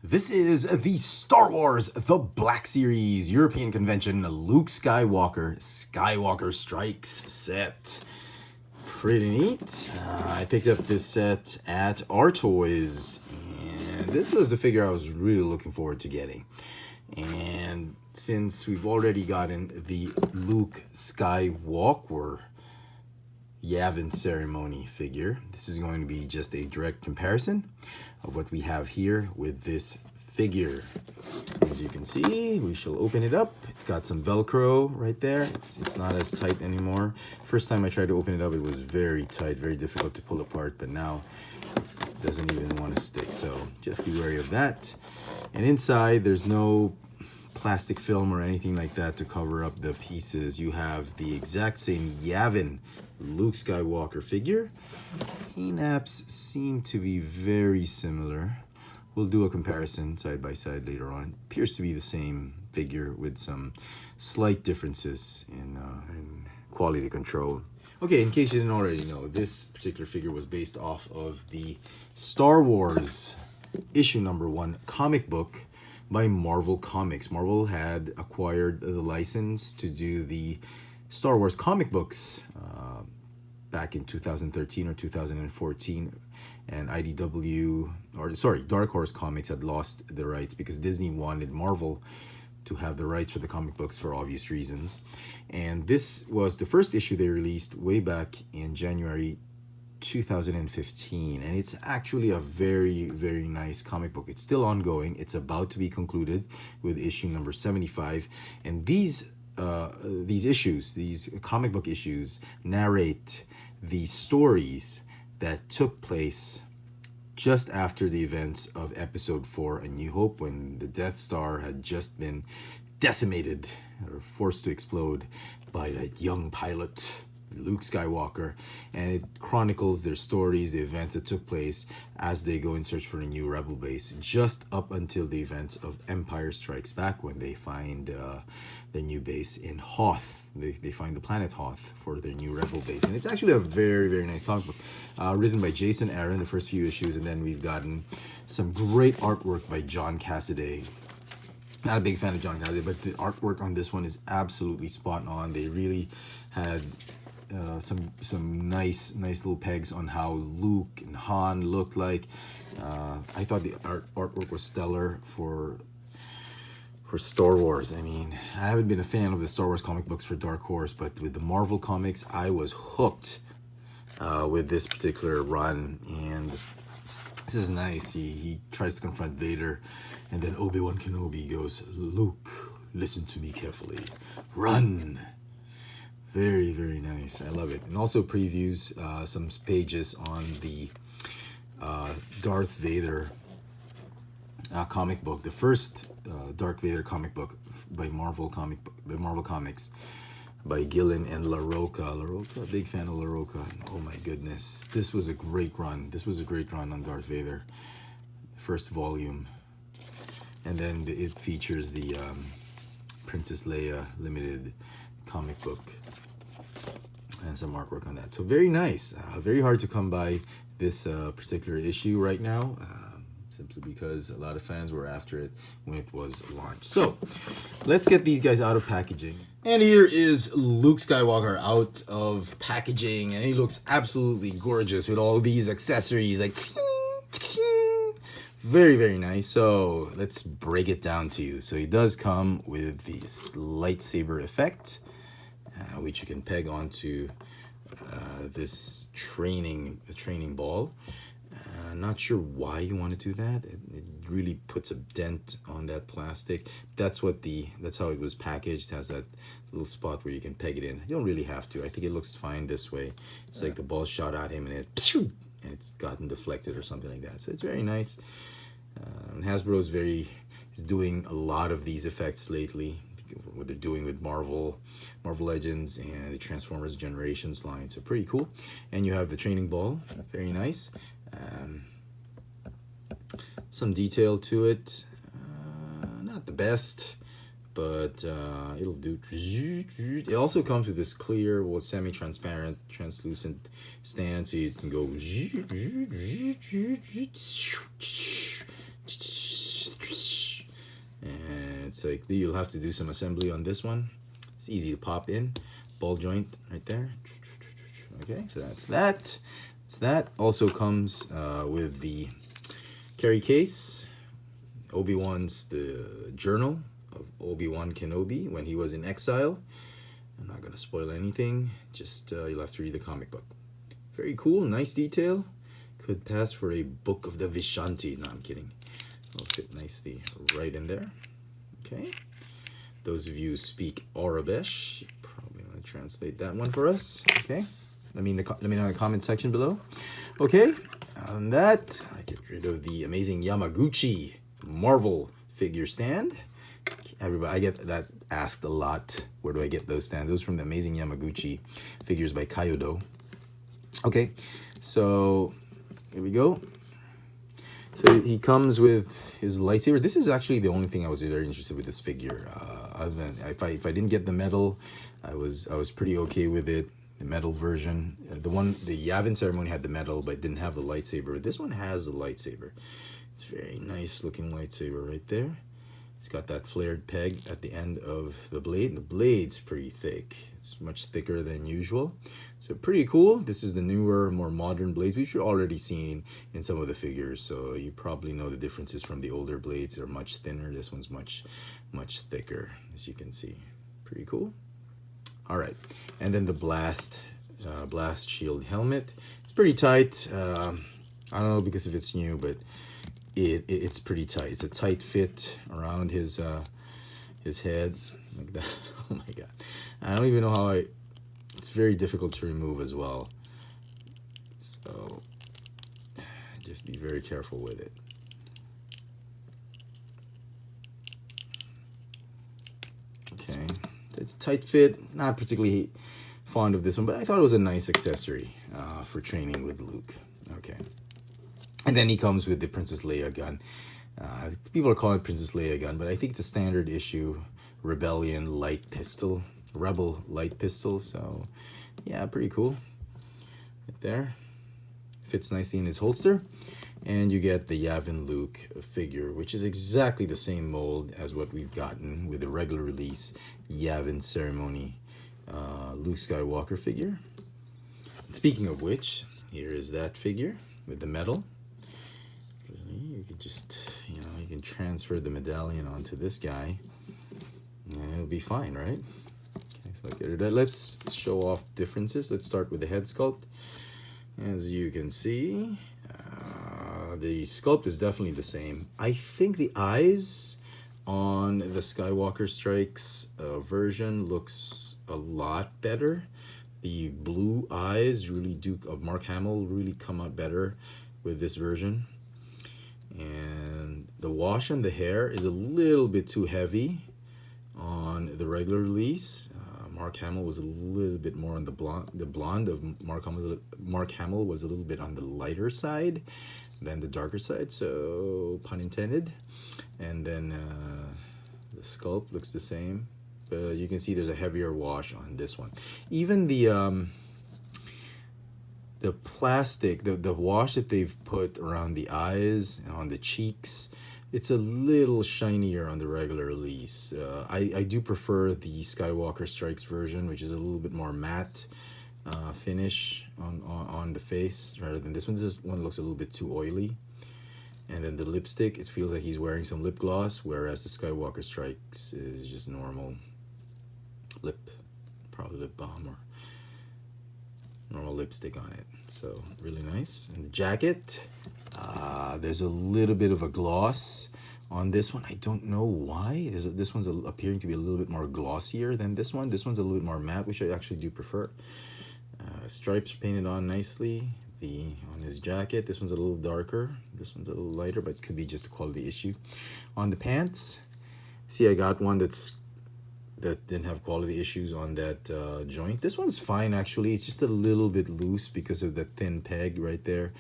This is the Star Wars The Black Series European Convention Luke Skywalker Skywalker Strikes set. Pretty neat. I picked up this set at Our Toys, and this was the figure I was really looking forward to getting. And since we've already gotten the Luke Skywalker Yavin ceremony figure, this is going to be just a direct comparison of what we have here with this figure. As you can see, we shall open it up. It's got some Velcro right there. It's not as tight anymore. First time I tried to open it up, it was very tight, very difficult to pull apart, but now it doesn't even want to stick, so just be wary of that. And inside, there's no plastic film or anything like that to cover up the pieces. You have the exact same Yavin Luke Skywalker figure. Paint-apps seem to be very similar. We'll do a comparison side by side later on. Appears to be the same figure with some slight differences in quality control. Okay, in case you didn't already know, this particular figure was based off of the Star Wars issue #1 comic book by Marvel Comics. Marvel had acquired the license to do the Star Wars comic books back in 2013 or 2014, and Dark Horse Comics had lost the rights because Disney wanted Marvel to have the rights for the comic books for obvious reasons. And this was the first issue they released way back in January 2015, and it's actually a very, very nice comic book. It's still ongoing. It's about to be concluded with issue number 75, and these issues, these comic book issues, narrate the stories that took place just after the events of Episode 4, A New Hope, when the Death Star had just been decimated or forced to explode by that young pilot, Luke Skywalker, and it chronicles their stories, the events that took place as they go in search for a new rebel base, just up until the events of Empire Strikes Back, when they find their new base in Hoth. They find the planet Hoth for their new rebel base, and it's actually a very, very nice comic book, written by Jason Aaron, the first few issues, and then we've gotten some great artwork by John Cassaday. Not a big fan of John Cassaday, but the artwork on this one is absolutely spot on. They really had some nice little pegs on how Luke and Han looked like. I thought the artwork was stellar for Star Wars. I mean, I haven't been a fan of the Star Wars comic books for Dark Horse, but with the Marvel Comics, I was hooked with this particular run, and this is nice. He tries to confront Vader, and then Obi-Wan Kenobi goes, "Luke, listen to me carefully. Run." Very, very nice. I love it. And also previews some pages on the Darth Vader comic book, the first Darth Vader comic book by Marvel Comics, by Gillen and LaRocca. Big fan of LaRocca. Oh my goodness, this was a great run. This was a great run on Darth Vader, first volume, and then it features the Princess Leia limited comic book and some artwork on that. So very nice. Very hard to come by this particular issue right now, simply because a lot of fans were after it when it was launched. So let's get these guys out of packaging. And here is Luke Skywalker out of packaging, and he looks absolutely gorgeous with all these accessories, like very, very nice. So let's break it down to you. So he does come with this lightsaber effect, which you can peg onto this training ball. Not sure why you want to do that. It really puts a dent on that plastic. That's how it was packaged. It has that little spot where you can peg it in. You don't really have to. I think it looks fine this way. It's like the ball shot at him and it's gotten deflected or something like that. So it's very nice. Hasbro is doing a lot of these effects lately. What they're doing with Marvel Legends and the Transformers Generations line. So pretty cool. And you have the training ball. Very nice. Some detail to it. Not the best, but it'll do. It also comes with this clear, semi-transparent, translucent stand, so you can go It's like you'll have to do some assembly on this one. It's easy to pop in. Ball joint right there. Okay, so that's that. That also comes with the carry case. Obi-Wan's the journal of Obi-Wan Kenobi when he was in exile. I'm not gonna spoil anything. Just you'll have to read the comic book. Very cool, nice detail. Could pass for a book of the Vishanti. No, I'm kidding. It'll fit nicely right in there. Okay. Those of you who speak Arabic, you probably want to translate that one for us. Okay. Let me know in the comment section below. Okay. On that, I get rid of the amazing Yamaguchi Marvel figure stand. Everybody, I get that asked a lot. Where do I get those stands? Those from the amazing Yamaguchi figures by Kyodo. Okay, so here we go. So he comes with his lightsaber. This is actually the only thing I was very interested with this figure. Other than if I didn't get the metal, I was pretty okay with it. The metal version, the Yavin ceremony had the metal, but didn't have the lightsaber. This one has the lightsaber. It's a very nice looking lightsaber right there. It's got that flared peg at the end of the blade. The blade's pretty thick. It's much thicker than usual. So pretty cool. This is the newer, more modern blades, which you've already seen in some of the figures. So you probably know the differences from the older blades. They're much thinner. This one's much thicker, as you can see. Pretty cool. All right. And then the blast shield helmet. It's pretty tight. I don't know because if it's new, but it's pretty tight. It's a tight fit around his head like that. Oh my god, I don't even know how it's very difficult to remove as well, so just be very careful with it. Okay, it's a tight fit. Not particularly fond of this one, but I thought it was a nice accessory for training with Luke. Okay. And then he comes with the Princess Leia gun. People are calling it Princess Leia gun, but I think it's a standard issue Rebellion light pistol, Rebel light pistol. So, yeah, pretty cool. Right there. Fits nicely in his holster. And you get the Yavin Luke figure, which is exactly the same mold as what we've gotten with the regular release Yavin Ceremony Luke Skywalker figure. Speaking of which, here is that figure with the medal. You can just, you can transfer the medallion onto this guy and it'll be fine, right? Okay, so let's get rid of that. Let's show off differences. Let's start with the head sculpt. As you can see, the sculpt is definitely the same. I think the eyes on the Skywalker Strikes version looks a lot better. The blue eyes really do, of Mark Hamill, really come out better with this version. And the wash on the hair is a little bit too heavy on the regular release. Mark Hamill was a little bit more on the blonde of Mark Hamill was a little bit on the lighter side than the darker side, so pun intended. And then the sculpt looks the same, but you can see there's a heavier wash on this one. Even the plastic, the wash that they've put around the eyes and on the cheeks, it's a little shinier on the regular release. I do prefer the Skywalker Strikes version, which is a little bit more matte finish on the face rather than this one. This one looks a little bit too oily. And then the lipstick, it feels like he's wearing some lip gloss, whereas the Skywalker Strikes is just normal probably lip balm or normal lipstick on it. So really nice. And the jacket, there's a little bit of a gloss on this one. I don't know why. This one's appearing to be a little bit more glossier than this one. This one's a little bit more matte, which I actually do prefer. Stripes are painted on nicely. On his jacket, this one's a little darker. This one's a little lighter, but it could be just a quality issue. On the pants, see, I got one that didn't have quality issues on that joint. This one's fine, actually. It's just a little bit loose because of the thin peg right there.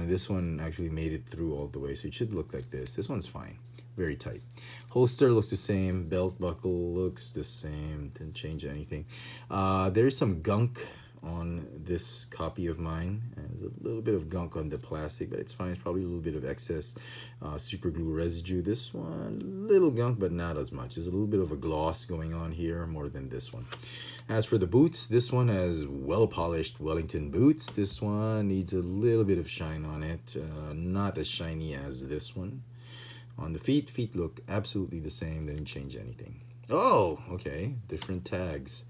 This one actually made it through all the way, so it should look like this. This one's fine, very tight. Holster looks the same. Belt buckle looks the same. Didn't change anything. There's some gunk on this copy of mine. There's a little bit of gunk on the plastic, but it's fine. It's probably a little bit of excess super glue residue. This one, little gunk, but not as much. There's a little bit of a gloss going on here, more than this one. As for the boots, this one has well-polished Wellington boots. This one needs a little bit of shine on it. Not as shiny as this one. On the feet look absolutely the same. They didn't change anything. Oh, okay. Different tags.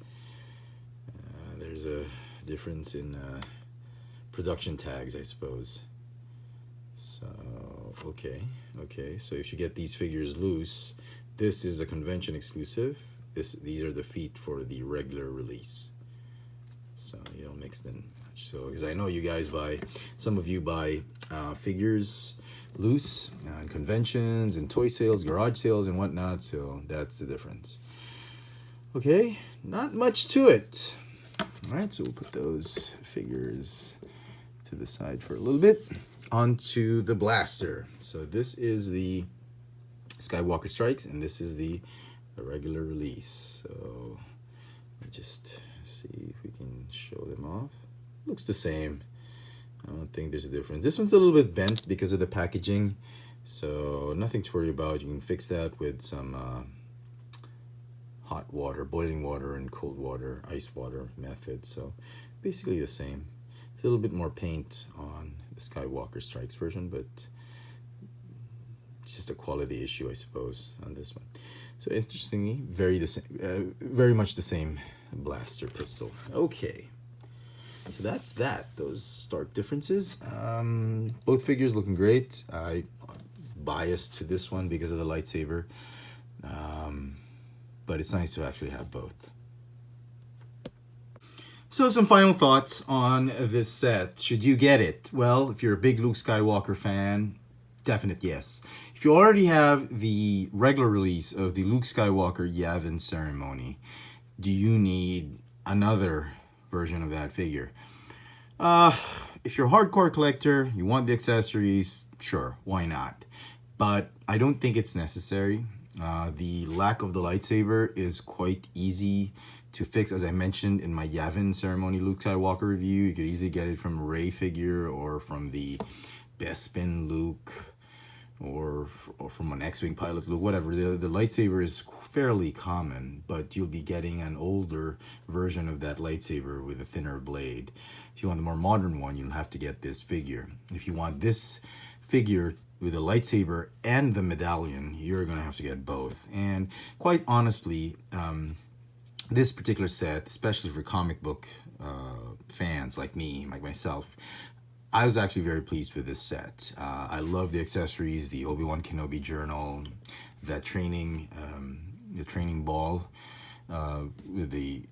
There's a difference in production tags, I suppose. So, okay. So if you get these figures loose, this is the convention exclusive. These are the feet for the regular release. So you don't mix them much. So, because I know you guys some of you buy figures loose on conventions and toy sales, garage sales and whatnot. So that's the difference. Okay, not much to it. All right, so we'll put those figures to the side for a little bit. Onto the blaster. So this is the Skywalker Strikes, and this is the regular release. So let me just see if we can show them off. Looks the same. I don't think there's a difference. This one's a little bit bent because of the packaging, so nothing to worry about. You can fix that with some hot water, boiling water, and cold water, ice water method. So basically the same. It's a little bit more paint on the Skywalker Strikes version, but it's just a quality issue, I suppose, on this one. So interestingly, very much the same blaster pistol. Okay, so that's that. Those stark differences. Both figures looking great. I biased to this one because of the lightsaber, but it's nice to actually have both. So some final thoughts on this set. Should you get it? Well, if you're a big Luke Skywalker fan, definite yes. If you already have the regular release of the Luke Skywalker Yavin ceremony, do you need another version of that figure? If you're a hardcore collector, you want the accessories, sure, why not? But I don't think it's necessary. The lack of the lightsaber is quite easy to fix. As I mentioned in my Yavin ceremony Luke Skywalker review, you could easily get it from a Rey figure or from the Bespin Luke or from an X-Wing pilot Luke, whatever. The lightsaber is fairly common, but you'll be getting an older version of that lightsaber with a thinner blade. If you want the more modern one, you'll have to get this figure. If you want this figure with a lightsaber and the medallion, you're gonna have to get both. And quite honestly, this particular set, especially for comic book fans like me, like myself, I was actually very pleased with this set. I love the accessories, the Obi-Wan Kenobi journal, that training, the training ball with the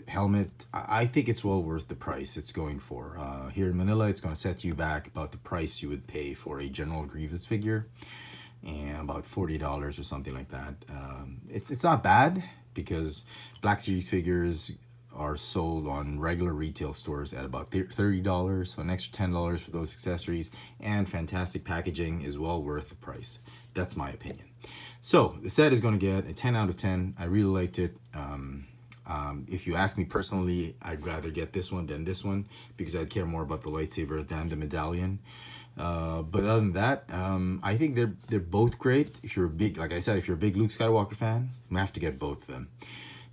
helmet. I think it's well worth the price it's going for. Here in Manila, it's going to set you back about the price you would pay for a General Grievous figure, and about $40 or something like that. It's not bad, because Black Series figures are sold on regular retail stores at about $30, so an extra $10 for those accessories and fantastic packaging is well worth the price. That's my opinion. So the set is going to get a 10 out of 10. I really liked it. If you ask me personally, I'd rather get this one than this one because I'd care more about the lightsaber than the medallion. But other than that, I think they're both great. If you're a big, like I said, if you're a big Luke Skywalker fan, you have to get both of them.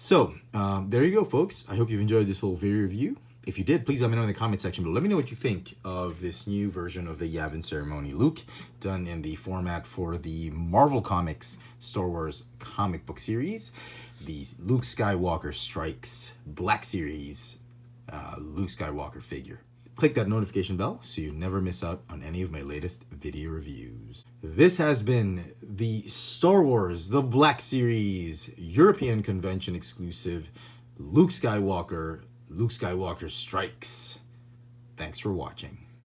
So there you go, folks. I hope you've enjoyed this little video review. If you did, please let me know in the comment section below. Let me know what you think of this new version of the Yavin ceremony Luke, done in the format for the Marvel Comics Star Wars comic book series, the Luke Skywalker Strikes Black Series Luke Skywalker figure. Click that notification bell so you never miss out on any of my latest video reviews. This has been the Star Wars The Black Series European Convention exclusive Luke Skywalker Strikes. Thanks for watching.